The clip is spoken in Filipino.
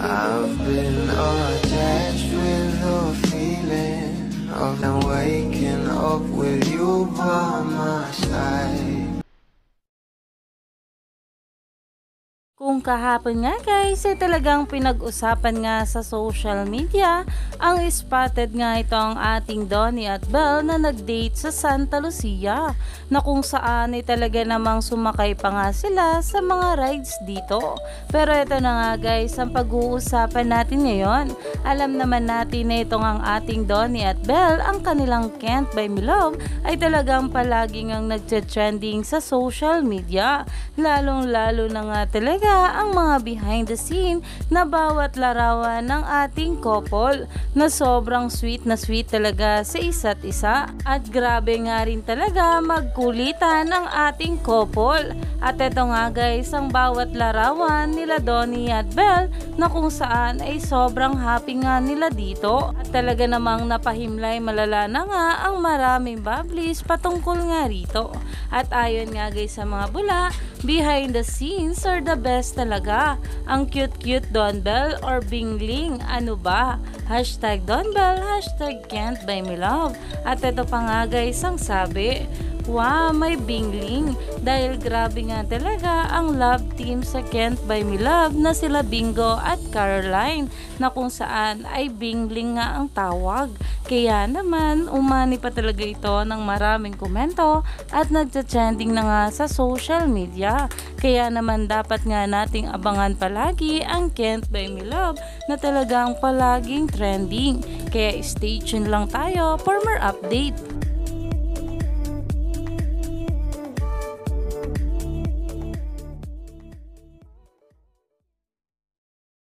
I've been attached with the feeling of now waking up with you by my side. Kung kahapon nga guys ay talagang pinag-usapan nga sa social media ang spotted nga itong ating Donnie at Belle na nag-date sa Santa Lucia, na kung saan ay talaga namang sumakay pa nga sila sa mga rides dito. Pero ito na nga guys ang pag-uusapan natin ngayon. Alam naman natin na itong ang ating Donnie at Belle, ang kanilang Can't Buy Me Love ay talagang palaging ang nagte-trending sa social media, lalong lalo na nga talaga ang mga behind the scene na bawat larawan ng ating couple na sobrang sweet na sweet talaga sa isa't isa, at grabe nga rin talaga magkulitan ng ating couple. At eto nga guys ang bawat larawan nila Donnie at Belle na kung saan ay sobrang happy nga nila dito, at talaga namang napahimlay malala na nga ang maraming bubblies patungkol nga rito. At ayon nga guys sa mga bula, behind the scenes are the best talaga. Ang cute-cute Donbelle or Bingling, ano ba? Hashtag Donbelle, hashtag Can't Buy Me Love. At ito pa nga guys ang sabi, wow, may Bingling. Dahil grabe nga talaga ang love team sa Can't Buy Me Love na sila Bingo at Caroline, na kung saan ay Bingling nga ang tawag. Kaya naman umani pa talaga ito ng maraming komento at nagcha-trending na nga sa social media. Kaya naman dapat nga nating abangan palagi ang Can't Buy Me Love na talagang palaging trending. Kaya stay tuned lang tayo for more update.